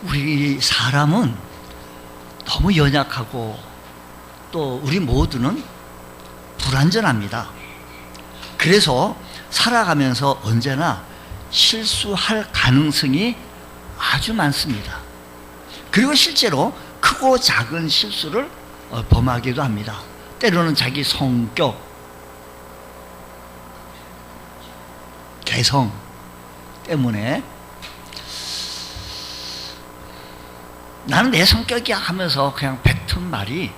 우리 사람은 너무 연약하고 또 우리 모두는 불완전합니다. 그래서 살아가면서 언제나 실수할 가능성이 아주 많습니다. 그리고 실제로 크고 작은 실수를 범하기도 합니다. 때로는 자기 성격, 개성 때문에 나는 내 성격이야 하면서 그냥 뱉은 말이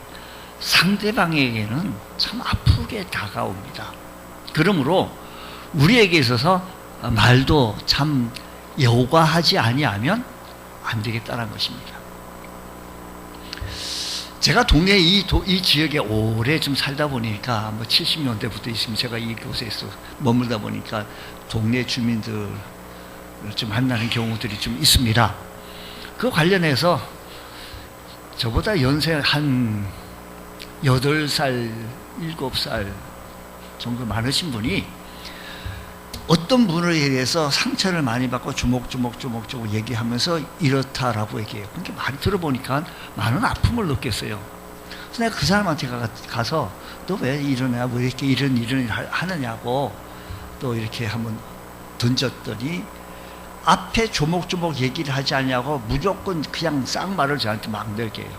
상대방에게는 참 아프게 다가옵니다. 그러므로 우리에게 있어서 말도 참 여과하지 아니하면 안 되겠다는 것입니다. 제가 동네 이 지역에 오래 좀 살다 보니까 뭐 70년대부터 있으면 제가 이곳에서 머물다 보니까 동네 주민들을 좀 만나는 경우들이 좀 있습니다. 그 관련해서 저보다 연세 한 8살, 7살 정도 많으신 분이 어떤 분을 위해서 상처를 많이 받고 주먹주먹 얘기하면서 이렇다라고 얘기해요. 그렇게 많이 들어보니까 많은 아픔을 느꼈어요. 그래서 내가 그 사람한테 가서 너 왜 이러냐, 뭐 이렇게 이런 일을 하느냐고 또 이렇게 한번 던졌더니 앞에 조목조목 얘기를 하지 않냐고 무조건 그냥 쌍말을 저한테 막 내게요.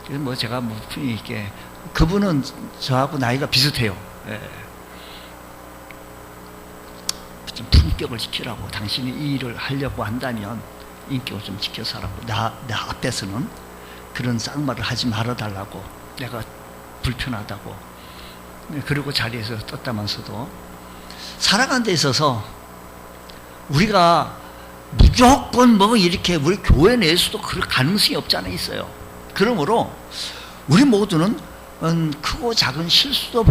그래서 뭐 제가 뭐 분이 있게 그분은 저하고 나이가 비슷해요. 예. 좀 품격을 지키라고, 당신이 이 일을 하려고 한다면 인격을 좀 지켜서 하라고, 내 앞에서는 그런 쌍말을 하지 말아달라고, 내가 불편하다고. 그리고 자리에서 떴다면서도 살아가는 데 있어서 우리가 무조건 뭐 이렇게 우리 교회 내에서도 그럴 가능성이 없지 않아 있어요. 그러므로 우리 모두는 크고 작은 실수도,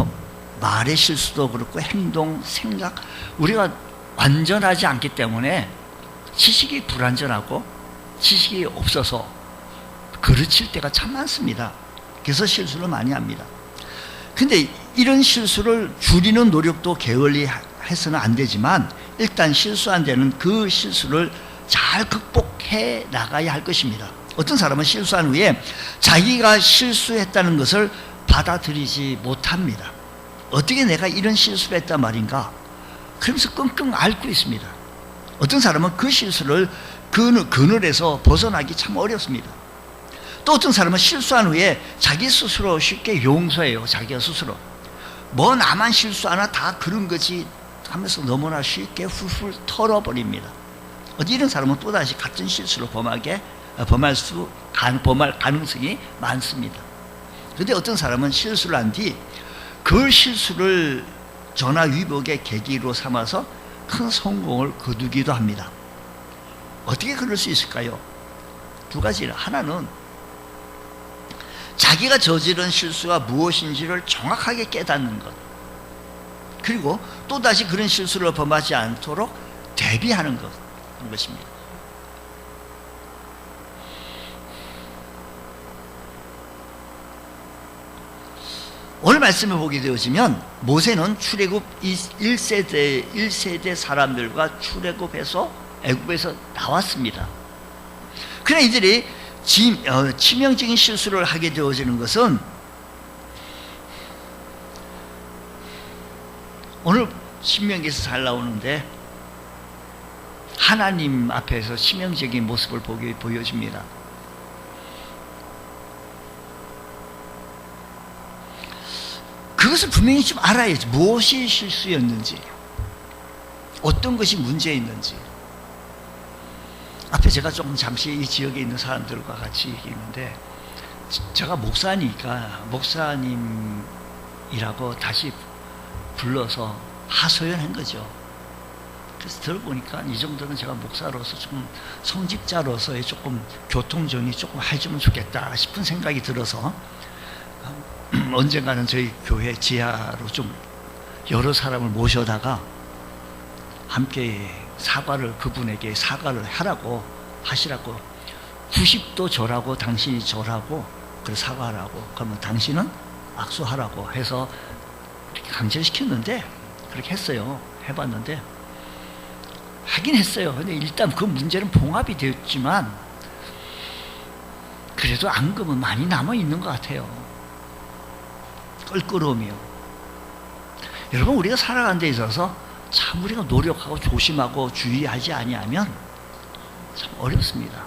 말의 실수도 그렇고 행동, 생각, 우리가 완전하지 않기 때문에 지식이 불완전하고 지식이 없어서 그르칠 때가 참 많습니다. 그래서 실수를 많이 합니다. 근데 이런 실수를 줄이는 노력도 게을리 해서는 안 되지만 일단 실수한 데는 그 실수를 잘 극복해 나가야 할 것입니다. 어떤 사람은 실수한 후에 자기가 실수했다는 것을 받아들이지 못합니다. 어떻게 내가 이런 실수를 했단 말인가? 그러면서 끙끙 앓고 있습니다. 어떤 사람은 그 실수를 그늘에서 벗어나기 참 어렵습니다. 또 어떤 사람은 실수한 후에 자기 스스로 쉽게 용서해요. 자기가 스스로 뭐 나만 실수하나 다 그런 거지 하면서 너무나 쉽게 훌훌 털어버립니다. 이런 사람은 또다시 같은 실수를 범할 가능성이 많습니다. 그런데 어떤 사람은 실수를 한 뒤 그 실수를 전화위복의 계기로 삼아서 큰 성공을 거두기도 합니다. 어떻게 그럴 수 있을까요? 두 가지를. 하나는 자기가 저지른 실수가 무엇인지를 정확하게 깨닫는 것, 그리고 또다시 그런 실수를 범하지 않도록 대비하는 것입니다. 오늘 말씀을 보게 되어지면 모세는 출애굽 1세대 사람들과 출애굽해서 애굽에서 나왔습니다. 그러나 이들이 치명적인 실수를 하게 되어지는 것은 오늘 신명기에서 잘 나오는데 하나님 앞에서 치명적인 모습을 보여줍니다. 그것을 분명히 좀 알아야지. 무엇이 실수였는지, 어떤 것이 문제였는지. 앞에 제가 조금 잠시 이 지역에 있는 사람들과 같이 얘기했는데, 제가 목사니까 목사님이라고 다시 불러서 하소연한 거죠. 그래서 들어보니까 이 정도는 제가 목사로서 조금 성직자로서의 조금 교통정리 조금 해주면 좋겠다 싶은 생각이 들어서 언젠가는 저희 교회 지하로 좀 여러 사람을 모셔다가 함께 그분에게 사과를 하시라고 90도 절하고 당신이 절하고 그래서 사과하라고, 그러면 당신은 악수하라고 해서 강제시켰는데 그렇게 했어요. 해봤는데 하긴 했어요. 근데 일단 그 문제는 봉합이 되었지만 그래도 앙금은 많이 남아있는 것 같아요. 껄끄러움이요. 여러분, 우리가 살아가는 데 있어서 참 우리가 노력하고 조심하고 주의하지 아니하면 참 어렵습니다.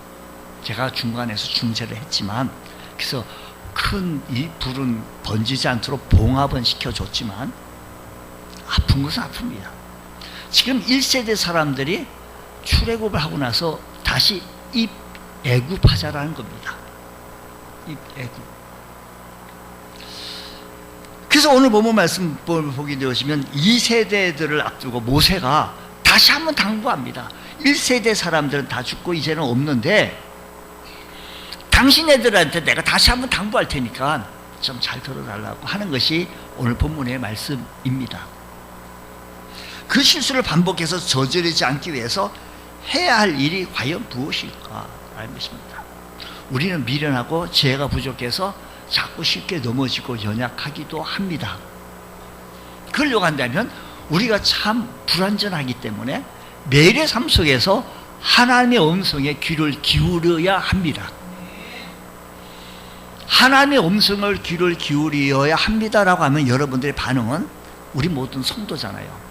제가 중간에서 중재를 했지만, 그래서 큰 이 불은 번지지 않도록 봉합은 시켜줬지만 아픈 것은 아픕니다. 지금 1세대 사람들이 출애굽을 하고 나서 다시 입 애굽하자라는 겁니다. 입 애굽. 그래서 오늘 본문 말씀 보게 되시면 2세대들을 앞두고 모세가 다시 한번 당부합니다. 1세대 사람들은 다 죽고 이제는 없는데 당신네들한테 내가 다시 한번 당부할 테니까 좀 잘 들어달라고 하는 것이 오늘 본문의 말씀입니다. 그 실수를 반복해서 저지르지 않기 위해서 해야 할 일이 과연 무엇일까 라는 것입니다. 우리는 미련하고 지혜가 부족해서 자꾸 쉽게 넘어지고 연약하기도 합니다. 그러려고 한다면 우리가 참 불완전하기 때문에 매일의 삶 속에서 하나님의 음성에 귀를 기울여야 합니다. 하나님의 음성을 귀를 기울여야 합니다라고 하면 여러분들의 반응은 우리 모든 성도잖아요.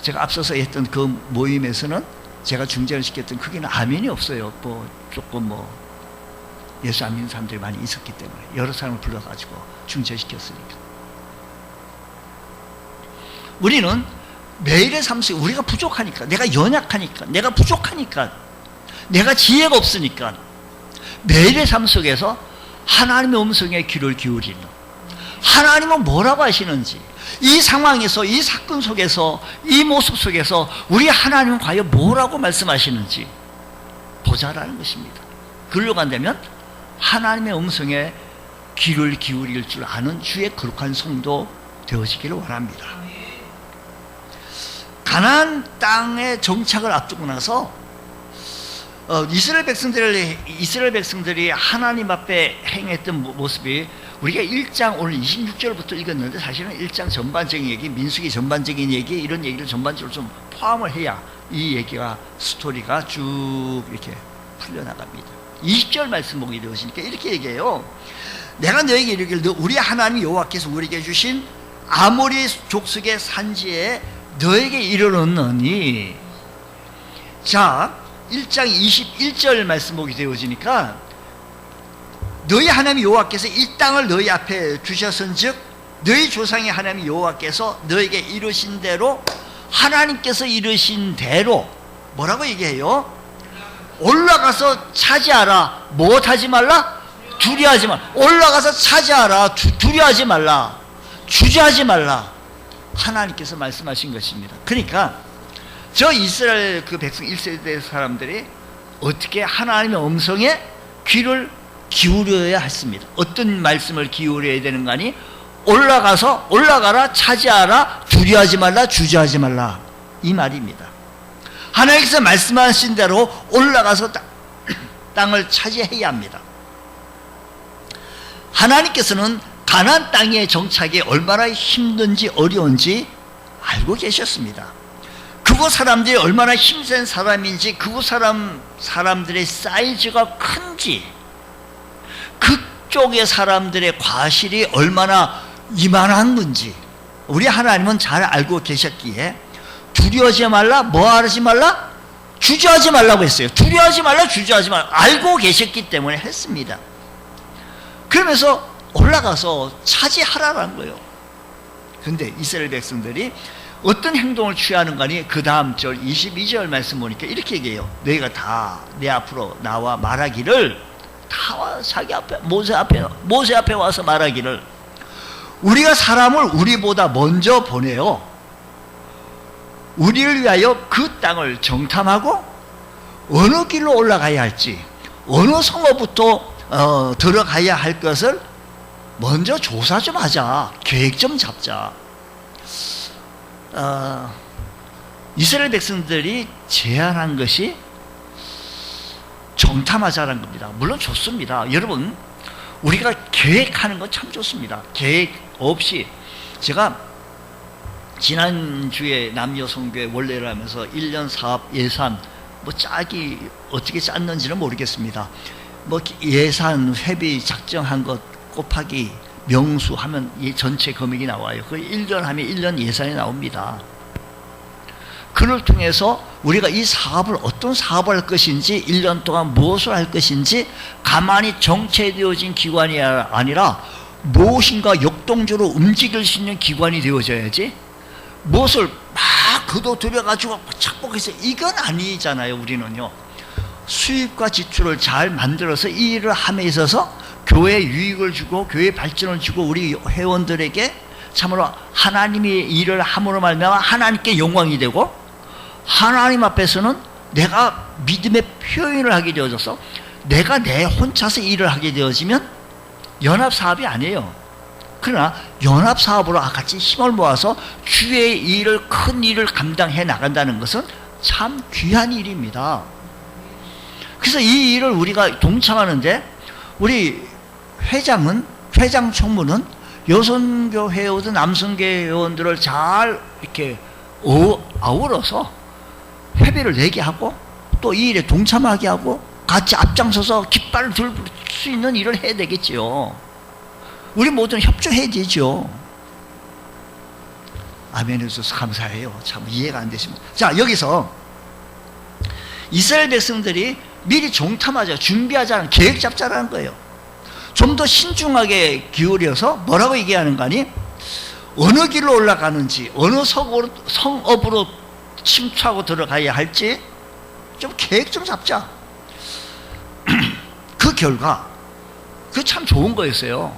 제가 앞서서 했던 그 모임에서는 제가 중재를 시켰던 크게는 아멘이 없어요. 조금 예수 안 믿는 사람들이 많이 있었기 때문에 여러 사람을 불러가지고 중재시켰으니까. 우리는 매일의 삶 속에 우리가 부족하니까, 내가 연약하니까, 내가 부족하니까, 내가 지혜가 없으니까 매일의 삶 속에서 하나님의 음성에 귀를 기울이는, 하나님은 뭐라고 하시는지, 이 상황에서, 이 사건 속에서, 이 모습 속에서 우리 하나님은 과연 뭐라고 말씀하시는지 보자라는 것입니다. 그러려고 한다면 하나님의 음성에 귀를 기울일 줄 아는 주의 거룩한 성도 되어지기를 원합니다. 가나안 땅에 정착을 앞두고 나서 이스라엘 백성들이 하나님 앞에 행했던 모습이 우리가 1장 오늘 26절부터 읽었는데 사실은 1장 전반적인 얘기, 민수기 전반적인 얘기, 이런 얘기를 전반적으로 좀 포함을 해야 이 얘기가, 스토리가 쭉 이렇게 풀려나갑니다. 20절 말씀 보게 되시니까 이렇게 얘기해요. 내가 너에게 이르기를 우리 하나님 여호와께서 우리에게 주신 아모리 족속의 산지에 너에게 이르렀느니. 자, 1장 21절 말씀 보게 되어지니까 너희 하나님 여호와께서 이 땅을 너희 앞에 주셨은즉 너희 조상의 하나님 여호와께서 너에게 이르신 대로, 하나님께서 이르신 대로 뭐라고 얘기해요? 올라가서 차지하라. 무엇하지 말라? 두려워하지 말라. 올라가서 차지하라. 두려워하지 말라. 주저하지 말라. 하나님께서 말씀하신 것입니다. 그러니까 저 이스라엘 그 백성 1세대 사람들이 어떻게 하나님의 음성에 귀를 기울여야 했습니다. 어떤 말씀을 기울여야 되는가 하니 올라가라, 차지하라, 두려워하지 말라, 주저하지 말라, 이 말입니다. 하나님께서 말씀하신 대로 올라가서 땅을 차지해야 합니다. 하나님께서는 가나안 땅의 정착이 얼마나 힘든지 어려운지 알고 계셨습니다. 그곳 사람들이 얼마나 힘센 사람인지, 그곳 사람들의 사이즈가 큰지, 그쪽의 사람들의 과실이 얼마나 이만한 건지 우리 하나님은 잘 알고 계셨기에 두려워하지 말라, 뭐하지 말라? 주저하지 말라고 했어요. 두려워하지 말라, 주저하지 말라. 알고 계셨기 때문에 했습니다. 그러면서 올라가서 차지하라는 거예요. 그런데 이스라엘 백성들이 어떤 행동을 취하는가니 그 다음 절 22절 말씀 보니까 이렇게 얘기해요. 너희가 다 내 앞으로 나와 말하기를, 다 자기 앞에 모세 앞에 와서 말하기를, 우리가 사람을 우리보다 먼저 보내요. 우리를 위하여 그 땅을 정탐하고 어느 길로 올라가야 할지, 어느 성읍부터 들어가야 할 것을 먼저 조사 좀 하자. 계획 좀 잡자. 이스라엘 백성들이 제안한 것이 정탐하자라는 겁니다. 물론 좋습니다. 여러분, 우리가 계획하는 건 참 좋습니다. 계획 없이, 제가 지난주에 남여성교회 원래를 하면서 1년 사업 예산 어떻게 짰는지는 모르겠습니다. 뭐 예산 회비 작정한 것 곱하기 명수 하면 이 전체 금액이 나와요. 그 1년 하면 1년 예산이 나옵니다. 그를 통해서 우리가 이 사업을 어떤 사업을 할 것인지 1년 동안 무엇을 할 것인지 가만히 정체되어진 기관이 아니라 무엇인가 역동적으로 움직일 수 있는 기관이 되어져야지 무엇을 막 거둬들여가지고 착복해서 이건 아니잖아요. 우리는요. 수입과 지출을 잘 만들어서 이 일을 함에 있어서 교회에 유익을 주고 교회 발전을 주고 우리 회원들에게 참으로 하나님의 일을 함으로 말미암아 하나님께 영광이 되고 하나님 앞에서는 내가 믿음의 표현을 하게 되어져서 내가 내 혼자서 일을 하게 되어지면 연합사업이 아니에요. 그러나 연합사업으로 같이 힘을 모아서 주의 일을 큰 일을 감당해 나간다는 것은 참 귀한 일입니다. 그래서 이 일을 우리가 동참하는데 우리 회장 총무는 여성교 회원들 남성교 회원들을 잘 이렇게 아우러서 회비를 내게 하고 또 이 일에 동참하게 하고 같이 앞장서서 깃발을 들 수 있는 일을 해야 되겠지요. 우리 모두는 협조해야 되죠. 아멘 해주셔서 감사해요. 참 이해가 안 되십니다. 자, 여기서 이스라엘 백성들이 미리 종탐하자, 준비하자는 계획 잡자라는 거예요. 좀 더 신중하게 기울여서 뭐라고 얘기하는 거 아니? 어느 길로 올라가는지, 어느 성읍으로 침투하고 들어가야 할지 좀 계획 좀 잡자. 그 결과, 그게 참 좋은 거였어요.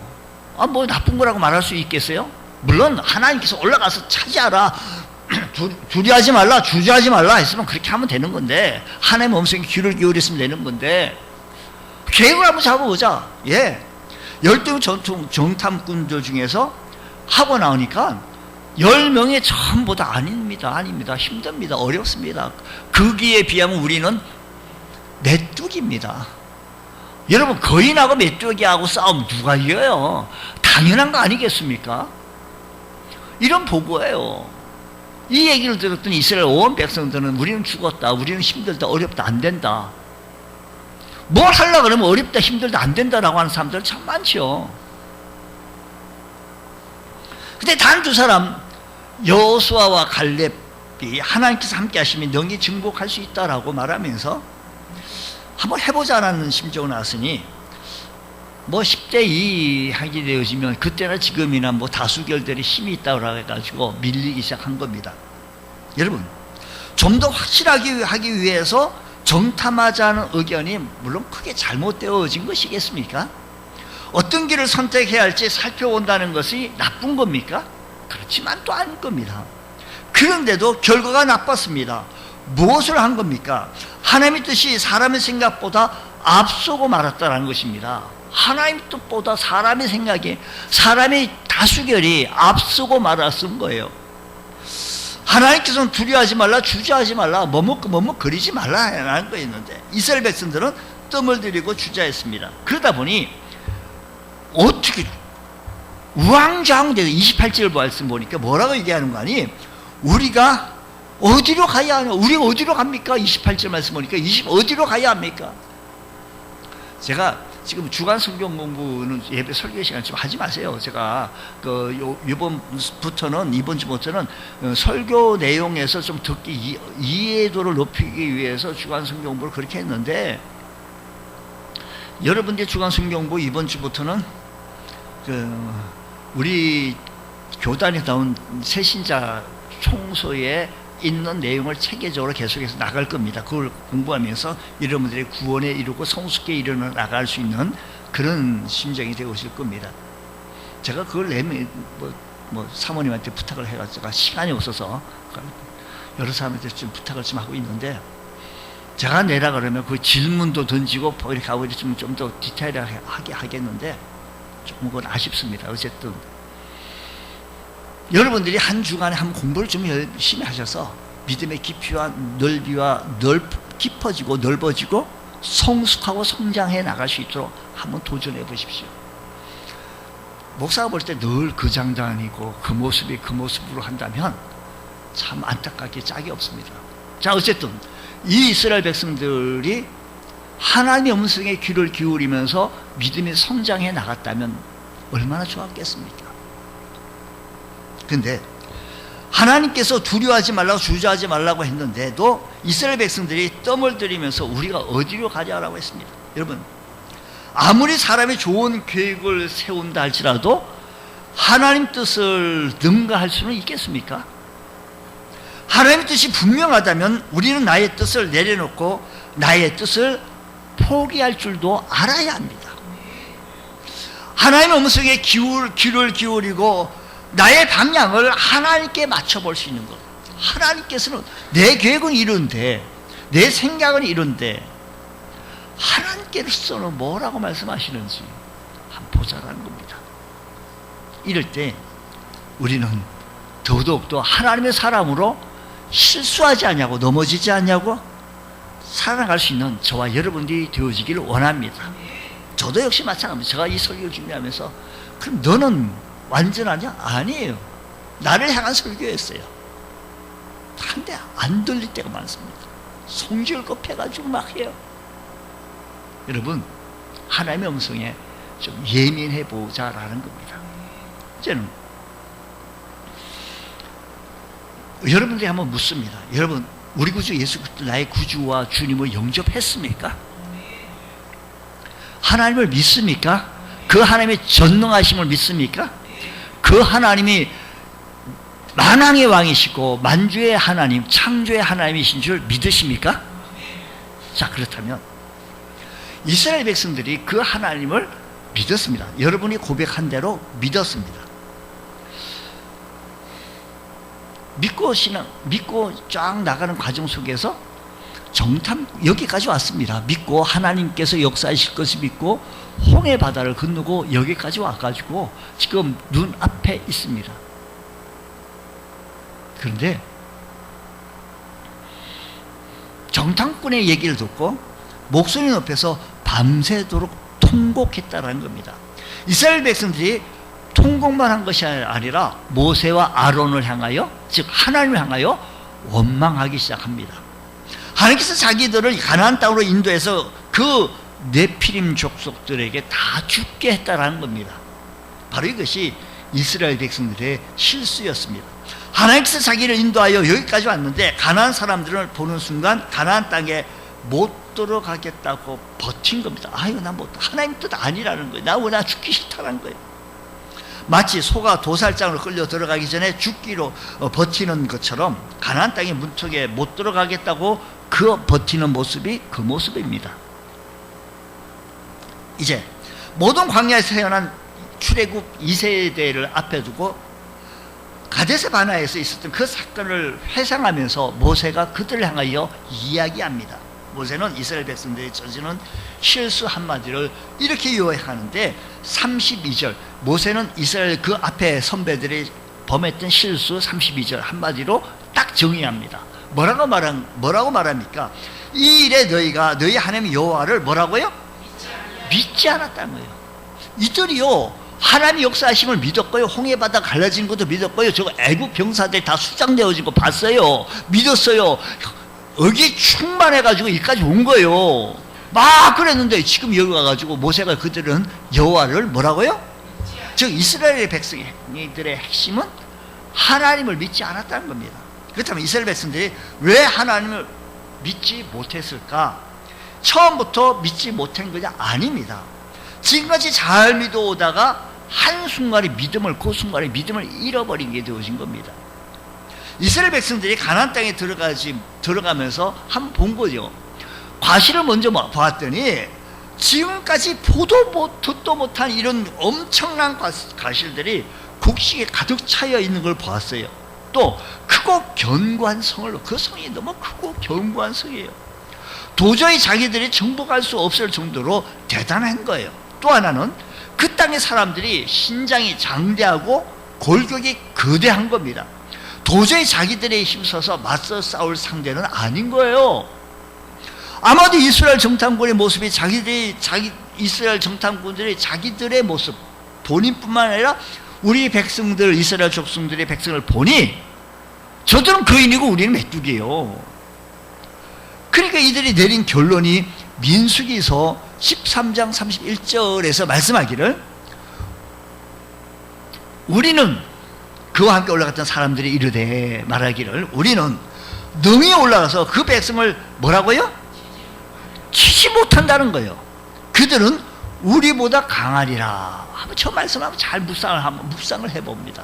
뭐 나쁜 거라고 말할 수 있겠어요? 물론 하나님께서 올라가서 차지하라, 두려워하지 말라, 주저하지 말라 했으면 그렇게 하면 되는 건데, 하나님의 음성에 귀를 기울였으면 되는 건데, 계획을 한번 잡아보자. 예. 12명 정탐꾼들 중에서 하고 나오니까 10명이 전부 다 아닙니다. 힘듭니다. 어렵습니다. 거기에 비하면 우리는 메뚜기입니다. 여러분, 거인하고 메뚜기하고 싸우면 누가 이겨요? 당연한 거 아니겠습니까? 이런 보고예요. 이 얘기를 들었더니 이스라엘 온 백성들은 우리는 죽었다, 우리는 힘들다, 어렵다, 안 된다. 뭘 하려고 그러면 어렵다, 힘들다, 안 된다라고 하는 사람들 참 많죠. 근데 단 두 사람, 여호수아와 갈렙이 하나님께서 함께 하시면 너희 증복할 수 있다라고 말하면서 한번 해보자라는 심정으로 나왔으니 뭐 10대 2 하게 되어지면 그때나 지금이나 뭐 다수결들이 힘이 있다고 해가지고 밀리기 시작한 겁니다. 여러분, 좀 더 확실하게 하기 위해서 정탐하자는 의견이 물론 크게 잘못되어진 것이겠습니까? 어떤 길을 선택해야 할지 살펴본다는 것이 나쁜 겁니까? 그렇지만 또 아닐 겁니다. 그런데도 결과가 나빴습니다. 무엇을 한 겁니까? 하나님의 뜻이 사람의 생각보다 앞서고 말았다는 것입니다. 하나님의 뜻보다 사람의 생각이, 사람의 다수결이 앞서고 말았은 거예요. 하나님께서는 두려워하지 말라, 주저하지 말라, 머뭇거리지 말라라는 거였는데 이스라엘 백성들은 뜸을 들이고 주저했습니다. 그러다 보니 어떻게 우왕좌왕돼서 28절 말씀 보니까 뭐라고 얘기하는 거 아니? 우리가 어디로 가야 하냐? 우리가 어디로 갑니까? 28절 말씀 보니까 어디로 가야 합니까? 제가 지금 주간 성경 공부는 예배 설교 시간 좀 하지 마세요. 제가 이번 주부터는 설교 내용에서 좀 듣기 이해도를 높이기 위해서 주간 성경 공부를 그렇게 했는데, 여러분들 주간 성경 공부 이번 주부터는 우리 교단에 나온 새신자 총소에 있는 내용을 체계적으로 계속해서 나갈 겁니다. 그걸 공부하면서 여러분들의 구원에 이르고 성숙에 이르러 나갈 수 있는 그런 심정이 되어질 겁니다. 제가 그걸 내면 사모님한테 부탁을 해가지고 시간이 없어서 여러 사람한테 좀 부탁을 좀 하고 있는데, 제가 내라 그러면 그 질문도 던지고 이렇게 하고 좀 더 디테일하게 하겠는데 조금 그건 아쉽습니다. 어쨌든 여러분들이 한 주간에 한번 공부를 좀 열심히 하셔서 믿음의 깊이와 넓이와 깊어지고 넓어지고 성숙하고 성장해 나갈 수 있도록 한번 도전해 보십시오. 목사가 볼 때 늘 그 장단이고 그 모습이 그 모습으로 한다면 참 안타깝게 짝이 없습니다. 자, 어쨌든 이 이스라엘 백성들이 하나님의 음성에 귀를 기울이면서 믿음이 성장해 나갔다면 얼마나 좋았겠습니까? 근데 하나님께서 두려워하지 말라고 주저하지 말라고 했는데도 이스라엘 백성들이 뜸을 들이면서 우리가 어디로 가자라고 했습니다. 여러분, 아무리 사람이 좋은 계획을 세운다 할지라도 하나님 뜻을 능가할 수는 있겠습니까? 하나님의 뜻이 분명하다면 우리는 나의 뜻을 내려놓고 나의 뜻을 포기할 줄도 알아야 합니다. 하나님의 음성에 귀를 기울이고 나의 방향을 하나님께 맞춰볼 수 있는 것. 하나님께서는 내 계획은 이런데, 내 생각은 이런데 하나님께서는 뭐라고 말씀하시는지 한번 보자라는 겁니다. 이럴 때 우리는 더더욱더 하나님의 사람으로 실수하지 않냐고, 넘어지지 않냐고 살아갈 수 있는 저와 여러분들이 되어지기를 원합니다. 저도 역시 마찬가지입니다. 제가 이 설교를 준비하면서 그럼 너는 완전하냐? 아니에요. 나를 향한 설교였어요. 한데 안 들릴 때가 많습니다. 송질급해가지고 막 해요. 여러분, 하나님의 음성에 좀 예민해 보자라는 겁니다. 이제는 여러분들이 한번 묻습니다. 여러분, 우리 구주 예수 그리스도 나의 구주와 주님을 영접했습니까? 하나님을 믿습니까? 그 하나님의 전능하심을 믿습니까? 그 하나님이 만왕의 왕이시고 만주의 하나님, 창조의 하나님이신 줄 믿으십니까? 자, 그렇다면 이스라엘 백성들이 그 하나님을 믿었습니다. 여러분이 고백한 대로 믿었습니다. 믿고 쫙 나가는 과정 속에서 여기까지 왔습니다. 믿고 하나님께서 역사하실 것을 믿고 홍해 바다를 건너고 여기까지 와가지고 지금 눈앞에 있습니다. 그런데 정탐꾼의 얘기를 듣고 목소리 높여서 밤새도록 통곡했다라는 겁니다. 이스라엘 백성들이 통곡만 한 것이 아니라 모세와 아론을 향하여, 즉 하나님을 향하여 원망하기 시작합니다. 하나님께서 자기들을 가나안 땅으로 인도해서 그 네피림 족속들에게 다 죽게 했다라는 겁니다. 바로 이것이 이스라엘 백성들의 실수였습니다. 하나님께서 자기를 인도하여 여기까지 왔는데 가나안 사람들을 보는 순간 가나안 땅에 못 들어가겠다고 버틴 겁니다. 아유, 나 못, 하나님 뜻 아니라는 거예요. 나 죽기 싫다는 거예요. 마치 소가 도살장으로 끌려 들어가기 전에 죽기로 버티는 것처럼 가나안 땅의 문턱에 못 들어가겠다고 그 버티는 모습이 그 모습입니다. 이제 모든 광야에서 태어난 출애굽 2세대를 앞에 두고 가데스 바네아에서 있었던 그 사건을 회상하면서 모세가 그들을 향하여 이야기합니다. 모세는 이스라엘 백성들이 저지른 실수 한마디를 이렇게 요약하는데 32절, 모세는 이스라엘 그 앞에 선배들이 범했던 실수 32절 한마디로 딱 정의합니다. 뭐라고 말합니까? 이 일에 너희가 너희 하나님 여호와를 뭐라고요? 믿지 않았다는 거예요. 이들이요, 하나님 역사하심을 믿었고요, 홍해바다 갈라지는 것도 믿었고요, 저거 애국 병사들 다 수장되어진 거 봤어요, 믿었어요. 여기 충만해가지고 여기까지 온 거예요. 막 그랬는데 지금 여기 와가지고 모세가 그들은 여호와를 뭐라고요? 즉 이스라엘의 백성들의 핵심은 하나님을 믿지 않았다는 겁니다. 그렇다면 이스라엘 백성들이 왜 하나님을 믿지 못했을까? 처음부터 믿지 못한 것이 아닙니다. 지금까지 잘 믿어오다가 한순간에 그 순간에 믿음을 잃어버린 게 되어진 겁니다. 이스라엘 백성들이 가나안 땅에 들어가면서 한번 본 거죠. 과실을 먼저 보았더니 지금까지 듣도 못한 이런 엄청난 과실들이 곡식에 가득 차여 있는 걸 보았어요. 또 크고 견고한 성을, 그 성이 너무 크고 견고한 성이에요. 도저히 자기들이 정복할 수 없을 정도로 대단한 거예요. 또 하나는 그 땅의 사람들이 신장이 장대하고 골격이 거대한 겁니다. 도저히 자기들의 힘써서 맞서 싸울 상대는 아닌 거예요. 아마도 이스라엘 정탐꾼의 모습이 이스라엘 정탐꾼들이 자기들의 모습, 본인뿐만 아니라 우리 백성들, 이스라엘 족속들의 백성을 보니 저들은 거인이고 우리는 메뚜기예요. 그러니까 이들이 내린 결론이 민수기서 13장 31절에서 말씀하기를 우리는 그와 함께 올라갔던 사람들이 이르되 말하기를 우리는 능히 올라가서 그 백성을 뭐라고요? 치지 못한다는 거예요. 그들은 우리보다 강하리라. 한번 저 말씀하면 잘 묵상을 해봅니다.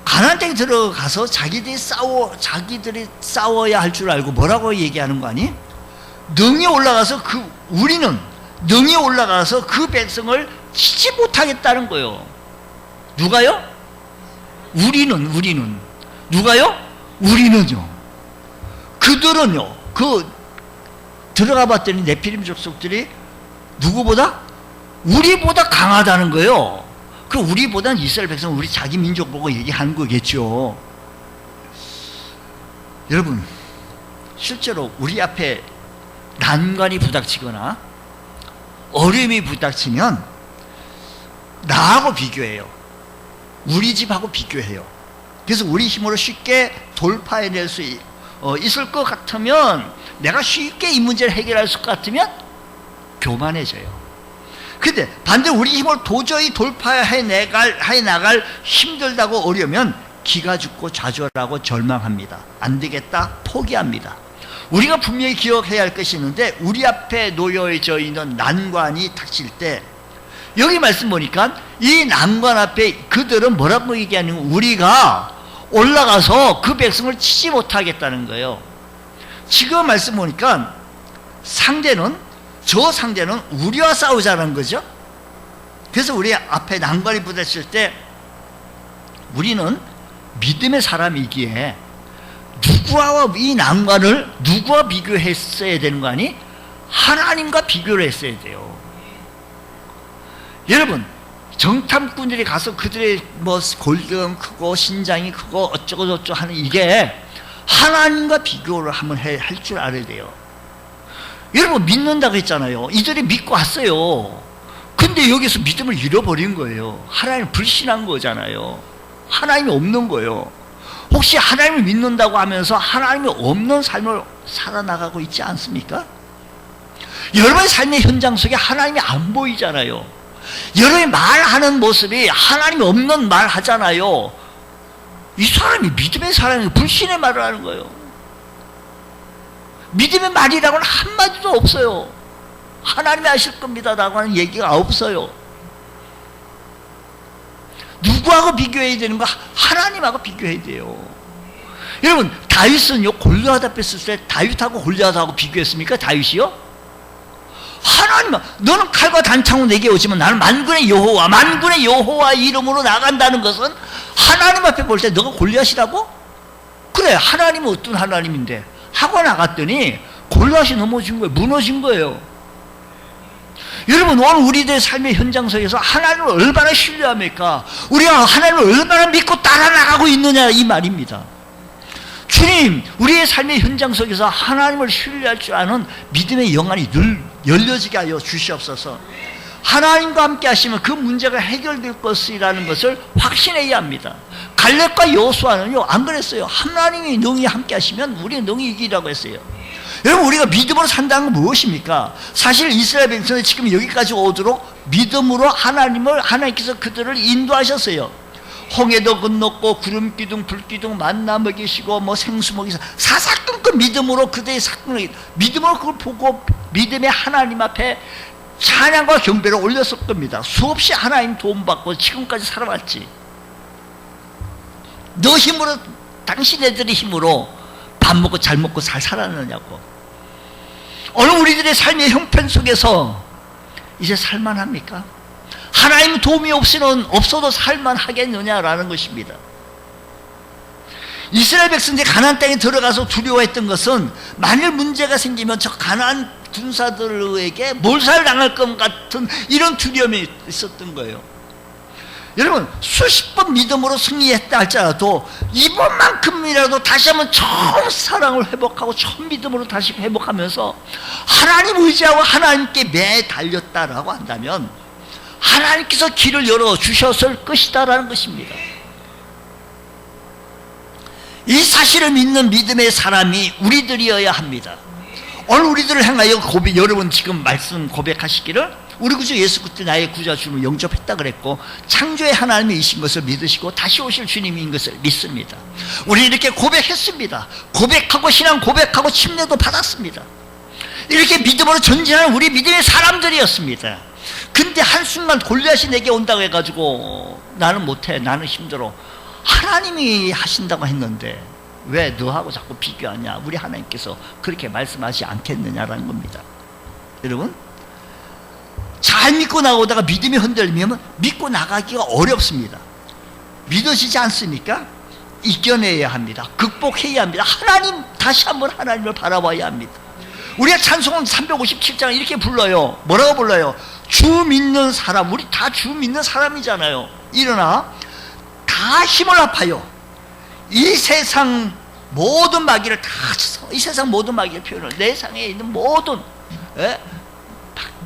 가나안 땅에 들어가서 자기들이 싸워야 할 줄 알고 뭐라고 얘기하는 거 아니? 능히 올라가서 우리는 능히 올라가서 그 백성을 치지 못하겠다는 거예요. 누가요? 우리는 누가요? 우리는요. 그들은요. 들어가 봤더니 네피림 족속들이 누구보다? 우리보다 강하다는 거예요. 그 우리보다는 이스라엘 백성은 우리 자기 민족 보고 얘기하는 거겠죠. 여러분, 실제로 우리 앞에 난관이 부닥치거나 어려움이 부닥치면 나하고 비교해요. 우리 집하고 비교해요. 그래서 우리 힘으로 쉽게 돌파해낼 수 있을 것 같으면, 내가 쉽게 이 문제를 해결할 것 같으면 교만해져요. 근데 반대로 우리 힘으로 도저히 돌파해 나갈 힘들다고 어려면 기가 죽고 좌절하고 절망합니다. 안 되겠다, 포기합니다. 우리가 분명히 기억해야 할 것이 있는데, 우리 앞에 놓여져 있는 난관이 닥칠 때, 여기 말씀 보니까 이 난관 앞에 그들은 뭐라고 얘기하는 거예요? 우리가 올라가서 그 백성을 치지 못하겠다는 거예요. 지금 말씀 보니까 저 상대는 우리와 싸우자는 거죠. 그래서 우리 앞에 난관이 부딪힐 때 우리는 믿음의 사람이기에 이 난관을 누구와 비교했어야 되는 거 아니? 하나님과 비교를 했어야 돼요. 여러분, 정탐꾼들이 가서 그들의 골경 크고 신장이 크고 어쩌고 저쩌고 하는 이게 하나님과 비교를 한번 할 줄 알아야 돼요. 여러분, 믿는다고 했잖아요. 이들이 믿고 왔어요. 근데 여기서 믿음을 잃어버린 거예요. 하나님을 불신한 거잖아요. 하나님이 없는 거예요. 혹시 하나님을 믿는다고 하면서 하나님이 없는 삶을 살아나가고 있지 않습니까? 여러분의 삶의 현장 속에 하나님이 안 보이잖아요. 여러분이 말하는 모습이 하나님이 없는 말 하잖아요. 이 사람이 믿음의 사람이 불신의 말을 하는 거예요. 믿음의 말이라고는 한마디도 없어요. 하나님이 하실 겁니다 라고 하는 얘기가 없어요. 누구하고 비교해야 되는가? 하나님하고 비교해야 돼요. 여러분, 다윗은요, 골리앗 앞에 있을 때 다윗하고 골리앗하고 비교했습니까? 다윗이요? 하나님, 너는 칼과 단창으로 내게 오지만 나는 만군의 여호와 이름으로 나간다는 것은 하나님 앞에 볼 때 너가 골리앗이라고? 그래, 하나님은 어떤 하나님인데 하고 나갔더니 골리앗이 넘어진 거예요. 무너진 거예요. 여러분, 오늘 우리들의 삶의 현장 속에서 하나님을 얼마나 신뢰합니까? 우리가 하나님을 얼마나 믿고 따라 나가고 있느냐, 이 말입니다. 주님, 우리의 삶의 현장 속에서 하나님을 신뢰할 줄 아는 믿음의 영안이 늘 열려지게 하여 주시옵소서. 하나님과 함께 하시면 그 문제가 해결될 것이라는 것을 확신해야 합니다. 갈렙과 여호수아는요, 안 그랬어요. 하나님이 능히 함께 하시면 우리는 능히 이기라고 했어요. 여러분, 우리가 믿음으로 산다는 건 무엇입니까? 사실 이스라엘 백성이 지금 여기까지 오도록 믿음으로 하나님께서 그들을 인도하셨어요. 홍해도 건넜고 구름 기둥 불 기둥 만나 먹이시고 생수 먹이시고 사사건건 믿음으로 그들의 사건을 믿음으로 그걸 보고 믿음의 하나님 앞에 찬양과 경배를 올렸을 겁니다. 수없이 하나님 도움받고 지금까지 살아왔지. 너 힘으로, 당신네들의 힘으로 밥 먹고 잘 먹고 잘 살았느냐고. 오늘 우리들의 삶의 형편 속에서 이제 살만합니까? 하나님 도움이 없어도 살만하겠느냐라는 것입니다. 이스라엘 백성들이 가나안 땅에 들어가서 두려워했던 것은 만일 문제가 생기면 저 가나안 군사들에게 몰살당할 것 같은 이런 두려움이 있었던 거예요. 여러분, 수십 번 믿음으로 승리했다 할지라도 이번만큼이라도 다시 한번 처음 사랑을 회복하고 처음 믿음으로 다시 회복하면서 하나님 의지하고 하나님께 매달렸다라고 한다면 하나님께서 길을 열어주셨을 것이다라는 것입니다. 이 사실을 믿는 믿음의 사람이 우리들이어야 합니다. 오늘 우리들을 향하여 여러분 지금 말씀 고백하시기를 우리 구주 예수 그리스도 나의 구주와 주님을 영접했다 그랬고 창조의 하나님이신 것을 믿으시고 다시 오실 주님인 것을 믿습니다. 우리 이렇게 고백했습니다. 고백하고 신앙 고백하고 침례도 받았습니다. 이렇게 믿음으로 전진하는 우리 믿음의 사람들이었습니다. 근데 한순간 골리앗이 내게 온다고 해가지고 나는 못해, 나는 힘들어. 하나님이 하신다고 했는데 왜 너하고 자꾸 비교하냐. 우리 하나님께서 그렇게 말씀하지 않겠느냐라는 겁니다. 여러분, 잘 믿고 나오다가 믿음이 흔들리면 믿고 나가기가 어렵습니다. 믿어지지 않습니까? 이겨내야 합니다. 극복해야 합니다. 하나님, 다시 한번 하나님을 바라봐야 합니다. 우리가 찬송은 357장 이렇게 불러요. 뭐라고 불러요? 주 믿는 사람, 우리 다 주 믿는 사람이잖아요. 일어나 다 힘을 합하여 이 세상 모든 마귀를 다 쳐서, 이 세상 모든 마귀의 표현을, 내 상에 있는 모든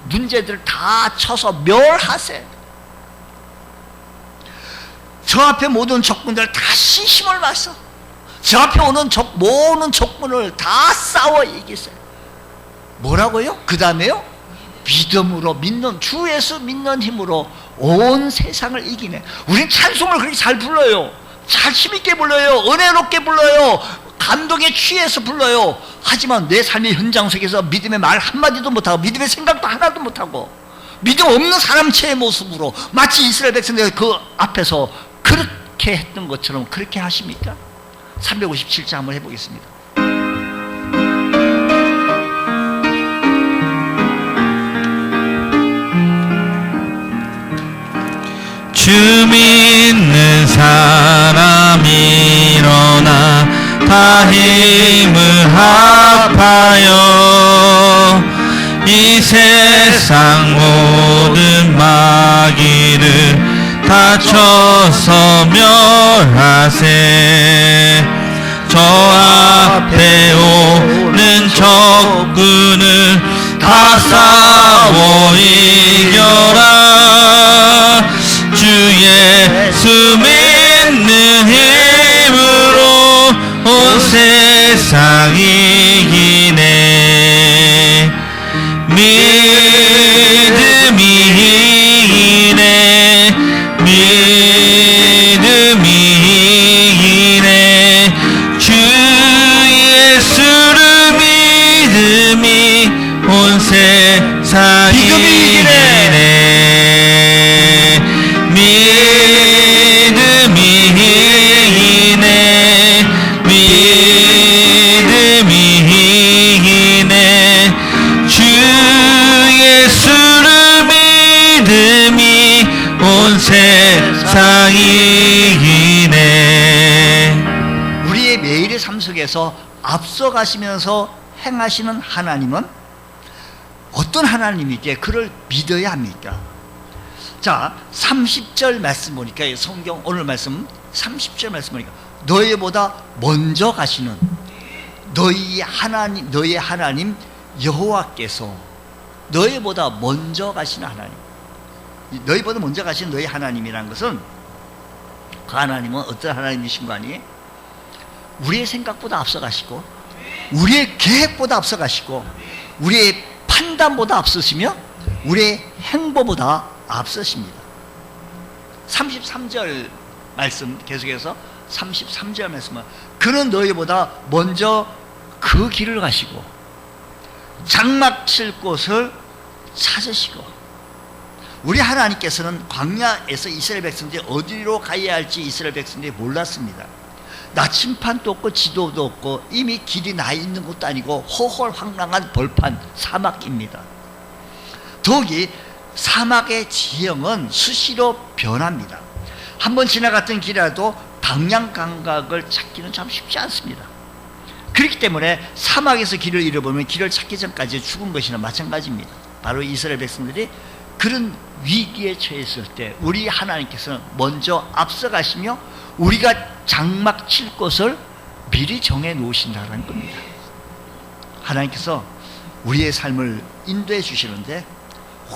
문제들을 다 쳐서 멸하세. 저 앞에 모든 적군들을 다시 힘을 마서 저 앞에 오는 모든 적군을 다 싸워 이기세. 뭐라고요? 그 다음에요? 믿음으로, 믿는 주 예수 믿는 힘으로 온 세상을 이기네. 우린 찬송을 그렇게 잘 불러요. 잘 힘있게 불러요. 은혜롭게 불러요. 감동에 취해서 불러요. 하지만 내 삶의 현장 속에서 믿음의 말 한마디도 못하고 믿음의 생각도 하나도 못하고 믿음 없는 사람체의 모습으로 마치 이스라엘 백성들 그 앞에서 그렇게 했던 것처럼 그렇게 하십니까? 357장 한번 해보겠습니다. 주 믿는 사람 일어나 다 힘을 합하여 이 세상 모든 마귀를 다 쳐서 멸하세. 저 앞에 오는 적군을 다 싸워 이겨라. 주 예수 믿는 힘으로 온 세상 이기네. 믿음이 이기네. 믿음이 이기네. 주 예수를 믿음이 온 세상 이기네. 믿음이 이기네. 믿음이 이기네. 주 예수를 믿음이 온 세상 이기네. 우리의 매일의 삶 속에서 앞서가시면서 행하시는 하나님은 어떤 하나님이기에 그를 믿어야 합니까? 자, 30절 말씀 보니까, 성경 오늘 말씀 30절 말씀 보니까 너희보다 먼저 가시는 너희의 하나님 여호와께서, 너희보다 먼저 가시는 하나님, 너희보다 먼저 가시는 너희 하나님이라는 것은, 그 하나님은 어떤 하나님이신 거 아니에요? 우리의 생각보다 앞서 가시고 우리의 계획보다 앞서 가시고 우리의 판단보다 앞서시며 우리의 행보보다 앞서십니다. 33절 말씀 계속해서 33절 말씀은 그는 너희보다 먼저 그 길을 가시고 장막 칠 곳을 찾으시고. 우리 하나님께서는 광야에서 이스라엘 백성들이 어디로 가야 할지 이스라엘 백성들이 몰랐습니다. 나침판도 없고 지도도 없고 이미 길이 나 있는 것도 아니고 호홀황랑한 벌판 사막입니다. 더욱이 사막의 지형은 수시로 변합니다. 한번 지나갔던 길이라도 방향 감각을 찾기는 참 쉽지 않습니다. 그렇기 때문에 사막에서 길을 잃어버리면 길을 찾기 전까지 죽은 것이나 마찬가지입니다. 바로 이스라엘 백성들이 그런 위기에 처했을 때 우리 하나님께서는 먼저 앞서가시며 우리가 장막 칠 곳을 미리 정해 놓으신다는 겁니다. 하나님께서 우리의 삶을 인도해 주시는데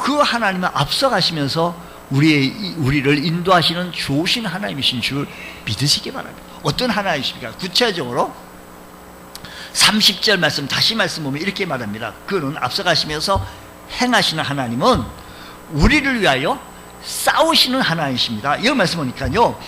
그 하나님은 앞서가시면서 우리를 인도하시는 좋으신 하나님이신 줄 믿으시기 바랍니다. 어떤 하나님이십니까? 구체적으로 30절 말씀 다시 말씀 보면 이렇게 말합니다. 그는 앞서가시면서 행하시는 하나님은 우리를 위하여 싸우시는 하나님이십니다. 이 말씀 보니까요,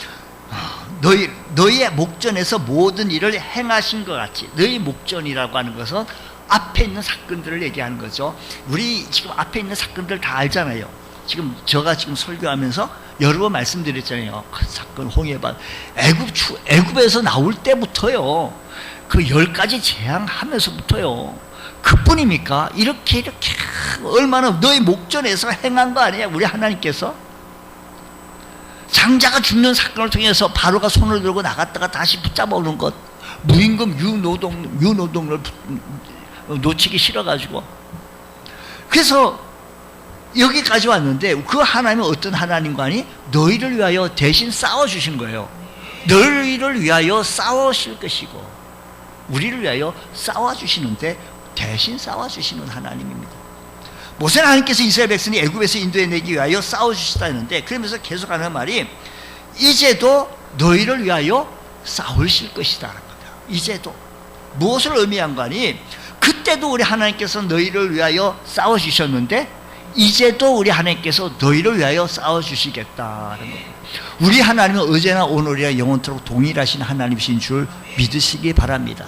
너희의 목전에서 모든 일을 행하신 것 같이, 너희 목전이라고 하는 것은 앞에 있는 사건들을 얘기하는 거죠. 우리 지금 앞에 있는 사건들 다 알잖아요. 지금 제가 지금 설교하면서 여러 번 말씀드렸잖아요. 그 사건, 홍해반, 애굽에서 나올 때부터요, 그 10가지 재앙하면서부터요, 그뿐입니까? 이렇게 얼마나 너희 목전에서 행한 거 아니냐, 우리 하나님께서. 장자가 죽는 사건을 통해서 바로가 손을 들고 나갔다가 다시 붙잡아오는 것, 무임금 유노동을 놓치기 싫어가지고. 그래서 여기까지 왔는데 그 하나님은 어떤 하나님과니? 너희를 위하여 대신 싸워주신 거예요. 너희를 위하여 싸우실 것이고, 우리를 위하여 싸워주시는데 대신 싸워주시는 하나님입니다. 모세 하나님께서 이스라엘 백성이 애굽에서 인도해내기 위하여 싸워주시다 했는데, 그러면서 계속하는 말이 이제도 너희를 위하여 싸우실 것이다 라는 겁니다. 이제도. 무엇을 의미한 거니? 그때도 우리 하나님께서 너희를 위하여 싸워주셨는데 이제도 우리 하나님께서 너희를 위하여 싸워주시겠다는 겁니다. 우리 하나님은 어제나 오늘이나 영원토록 동일하신 하나님이신 줄 믿으시기 바랍니다.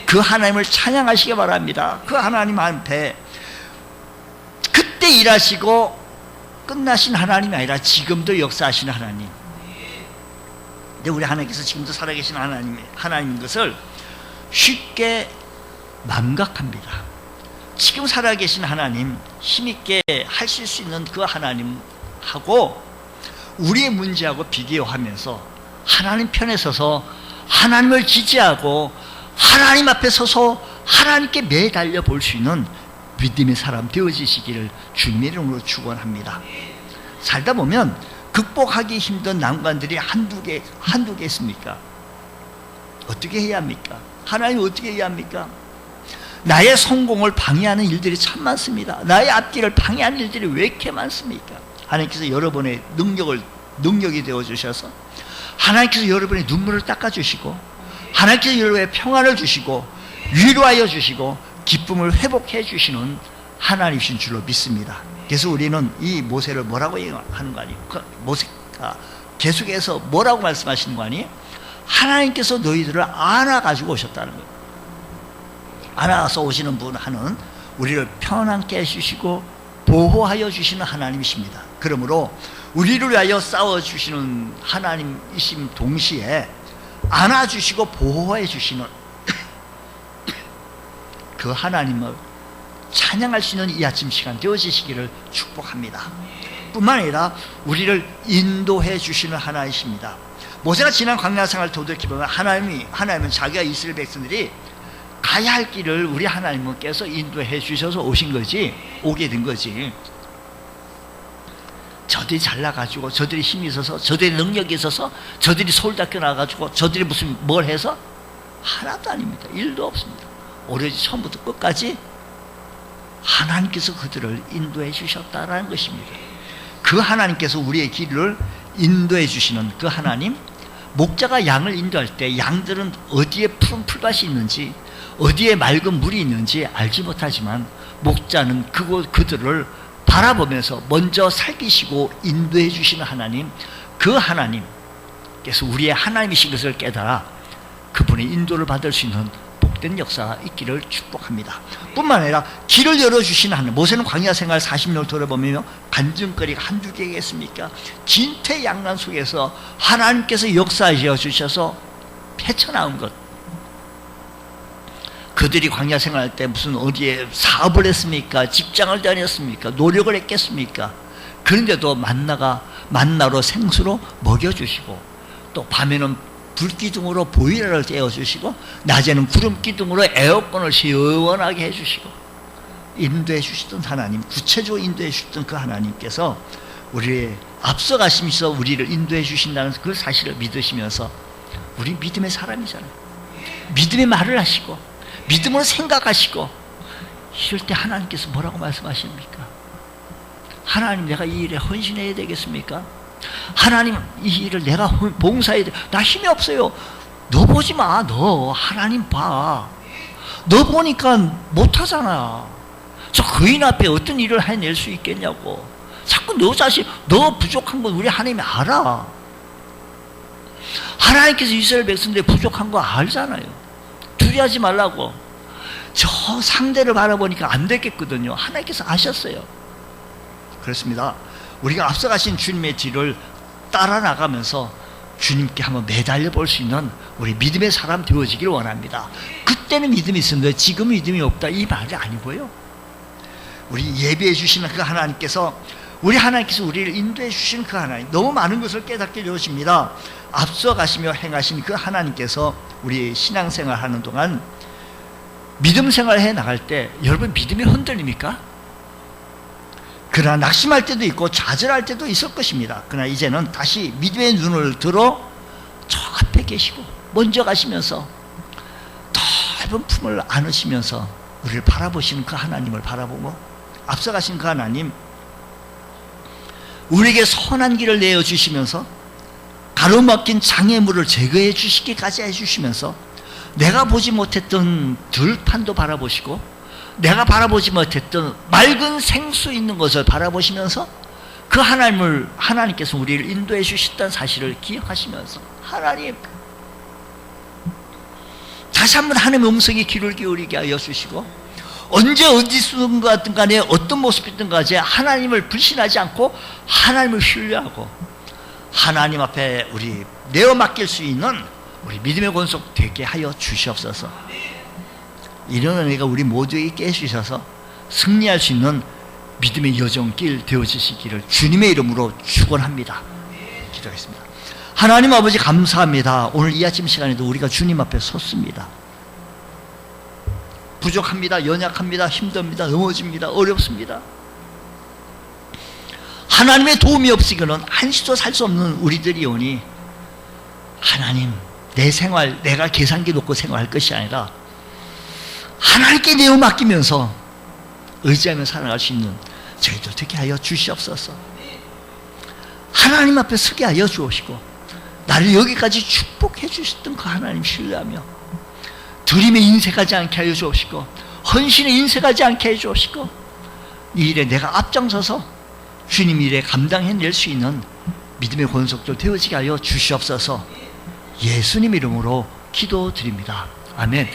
그 하나님을 찬양하시기 바랍니다. 그 하나님 앞에 그때 일하시고 끝나신 하나님이 아니라 지금도 역사하시는 하나님. 근데 우리 하나님께서 지금도 살아계신 하나님인 것을 쉽게 망각합니다. 지금 살아계신 하나님, 힘있게 하실 수 있는 그 하나님하고 우리의 문제하고 비교하면서 하나님 편에 서서 하나님을 지지하고 하나님 앞에 서서 하나님께 매달려 볼 수 있는 믿음의 사람 되어지시기를 주님의 이름으로 축원합니다. 살다 보면 극복하기 힘든 난관들이 한두 개 있습니까? 어떻게 해야 합니까? 하나님 어떻게 해야 합니까? 나의 성공을 방해하는 일들이 참 많습니다. 나의 앞길을 방해하는 일들이 왜 이렇게 많습니까? 하나님께서 여러분의 능력이 되어주셔서 하나님께서 여러분의 눈물을 닦아주시고 하나님께서 여러분의 평안을 주시고 위로하여 주시고 기쁨을 회복해 주시는 하나님이신 줄로 믿습니다. 그래서 우리는 이 모세를 뭐라고 하는 거 아니에요? 모세가 계속해서 뭐라고 말씀하시는 거 아니에요? 하나님께서 너희들을 안아가지고 오셨다는 거예요. 안아서 오시는 분 하는 우리를 편안케 해주시고 보호하여 주시는 하나님이십니다. 그러므로 우리를 위하여 싸워주시는 하나님이심 동시에 안아주시고 보호해 주시는 그 하나님을 찬양할 수 있는 이 아침 시간 되어지시기를 축복합니다. 뿐만 아니라 우리를 인도해 주시는 하나님이십니다. 모세가 지난 광야 생활을 돌이켜보면 하나님은 자기가 이스라엘 백성들이 가야 할 길을 우리 하나님께서 인도해 주셔서 오게 된 거지. 저들이 잘나가지고, 저들이 힘이 있어서, 저들이 능력이 있어서, 저들이 서울 닦여 나가지고, 저들이 무슨 뭘 해서? 하나도 아닙니다. 일도 없습니다. 오로지 처음부터 끝까지 하나님께서 그들을 인도해 주셨다라는 것입니다. 그 하나님께서 우리의 길을 인도해 주시는 그 하나님, 목자가 양을 인도할 때 양들은 어디에 푸른 풀밭이 있는지, 어디에 맑은 물이 있는지 알지 못하지만 목자는 그들을 바라보면서 먼저 살피시고 인도해 주시는 하나님, 그 하나님께서 우리의 하나님이신 것을 깨달아 그분의 인도를 받을 수 있는 복된 역사가 있기를 축복합니다. 뿐만 아니라 길을 열어주시는 하나님. 모세는 광야 생활 40년을 돌아보며 간증거리가 한두 개겠습니까? 진퇴양난 속에서 하나님께서 역사하셔 주셔서 헤쳐나온 것. 그들이 광야 생활할 때 무슨 어디에 사업을 했습니까? 직장을 다녔습니까? 노력을 했겠습니까? 그런데도 만나로 생수로 먹여주시고, 또 밤에는 불기둥으로 보일러를 떼어주시고, 낮에는 구름기둥으로 에어컨을 시원하게 해주시고, 인도해 주시던 하나님, 구체적으로 인도해 주시던 그 하나님께서 우리의 앞서가시면서 우리를 인도해 주신다는 그 사실을 믿으시면서, 우리 믿음의 사람이잖아요. 믿음의 말을 하시고 믿음으로 생각하시고, 이럴 때 하나님께서 뭐라고 말씀하십니까? 하나님, 내가 이 일에 헌신해야 되겠습니까? 하나님, 이 일을 내가 봉사해야 돼. 나 힘이 없어요. 너 보지 마. 너 하나님 봐. 너 보니까 못하잖아. 저 거인 앞에 어떤 일을 해낼 수 있겠냐고. 자꾸 너 자신, 너 부족한 건 우리 하나님이 알아. 하나님께서 이스라엘 백성들이 부족한 거 알잖아요. 두려워하지 말라고. 저 상대를 바라보니까 안 되겠거든요. 하나님께서 아셨어요. 그렇습니다. 우리가 앞서가신 주님의 뒤를 따라 나가면서 주님께 한번 매달려 볼 수 있는 우리 믿음의 사람 되어지길 원합니다. 그때는 믿음이 있었는데 지금 믿음이 없다, 이 말이 아니고요. 우리 예배해 주시는 그 하나님께서, 우리 하나님께서 우리를 인도해 주시는 그 하나님, 너무 많은 것을 깨닫게 되어집니다. 앞서 가시며 행하신 그 하나님께서 우리 신앙생활 하는 동안 믿음 생활해 나갈 때 여러분 믿음이 흔들립니까? 그러나 낙심할 때도 있고 좌절할 때도 있을 것입니다. 그러나 이제는 다시 믿음의 눈을 들어 저 앞에 계시고 먼저 가시면서 넓은 품을 안으시면서 우리를 바라보시는 그 하나님을 바라보고, 앞서 가신 그 하나님, 우리에게 선한 길을 내어주시면서 가로막힌 장애물을 제거해 주시기까지 해주시면서 내가 보지 못했던 들판도 바라보시고 내가 바라보지 못했던 맑은 생수 있는 것을 바라보시면서 그 하나님께서 우리를 인도해 주셨다는 사실을 기억하시면서, 하나님 다시 한번 하나님의 음성에 귀를 기울이게 하여 주시고, 언제 어디서든 간에 어떤 모습이든 간에 하나님을 불신하지 않고 하나님을 신뢰하고 하나님 앞에 우리 내어 맡길 수 있는 우리 믿음의 권속 되게 하여 주시옵소서. 이런 은혜가 우리 모두에게 깨주셔서 승리할 수 있는 믿음의 여정길 되어지시기를 주님의 이름으로 축원합니다. 기도하겠습니다. 하나님 아버지 감사합니다. 오늘 이 아침 시간에도 우리가 주님 앞에 섰습니다. 부족합니다. 연약합니다. 힘듭니다. 넘어집니다. 어렵습니다. 하나님의 도움이 없이는 한시도 살 수 없는 우리들이오니 하나님, 내 생활 내가 계산기 놓고 생활할 것이 아니라 하나님께 내어 맡기면서 의지하며 살아갈 수 있는 저희들 되게 하여 주시옵소서. 하나님 앞에 서게 하여 주옵시고 나를 여기까지 축복해 주셨던 그 하나님 신뢰하며 드림에 인색하지 않게 하여 주옵시고 헌신에 인색하지 않게 해 주옵시고 이 일에 내가 앞장서서 주님 일에 감당해낼 수 있는 믿음의 권속들 되어지게 하여 주시옵소서. 예수님 이름으로 기도드립니다. 아멘.